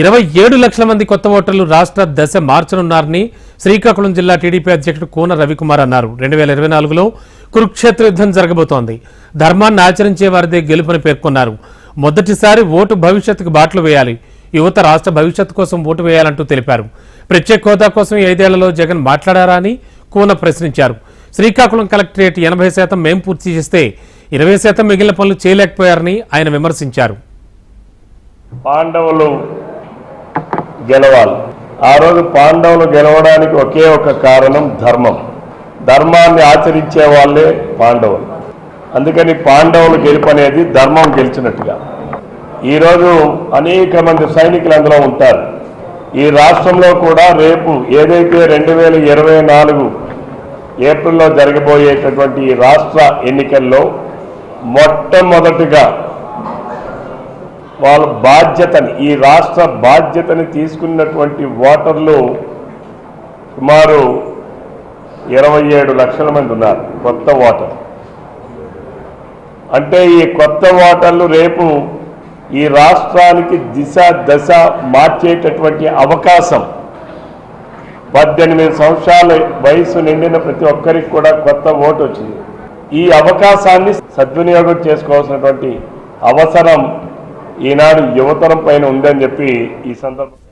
27 లక్షల మంది కొత్త ఓటర్లు రాష్ట్ర దశ మార్చనున్నారని శ్రీకాకుళం జిల్లా టీడీపీ అధ్యక్షుడు కోన రవికుమార్ అన్నారు. 2024లో కురుక్షేత్ర యుద్ధం జరగబోతోంది. ధర్మాన్ని ఆచరించే వారిదే గెలుపని పేర్కొన్నారు. మొదటిసారి ఓటు భవిష్యత్తుకు బాటలు వేయాలి. యువత రాష్ట్ర భవిష్యత్తు కోసం ఓటు వేయాలంటూ తెలిపారు. ప్రత్యేక హోదా కోసం 5 ఏళ్లలో జగన్ మాట్లాడారా అని కోన ప్రశ్నించారు. శ్రీకాకుళం కలెక్టరేట్ 80% మేం పూర్తి చేస్తే 20% మిగిలిన పనులు చేయలేకపోయారని ఆయన విమర్శించారు. పాండవులు గెలవాలి. ఆ రోజు పాండవులు గెలవడానికి ఒకే ఒక కారణం ధర్మం. ధర్మాన్ని ఆచరించే వాళ్ళే పాండవులు. అందుకని పాండవులు గెలుపనేది ధర్మం గెలిచినట్టుగా. ఈరోజు అనేక మంది సైనికులు అందులో ఉంటారు. ఈ రాష్ట్రంలో కూడా రేపు ఏదైతే 2024 ఏప్రిల్లో జరగబోయేటటువంటి రాష్ట్ర ఎన్నికల్లో మొట్టమొదటిగా వాళ్ళ బాధ్యతని, ఈ రాష్ట్ర బాధ్యతని తీసుకున్నటువంటి ఓటర్లు సుమారు 27 లక్షల మంది ఉన్నారు. కొత్త ఓటర్ అంటే ఈ కొత్త ఓటర్లు రేపు ఈ రాష్ట్రానికి దిశ దశ మార్చేటటువంటి అవకాశం. 18 సంవత్సరాల వయసు నిండిన ప్రతి ఒక్కరికి కూడా కొత్త ఓటు వచ్చింది. ఈ అవకాశాన్ని సద్వినియోగం చేసుకోవాల్సినటువంటి అవసరం ఈనాడు యువతరం పైన ఉందని చెప్పి ఈ సందర్భంగా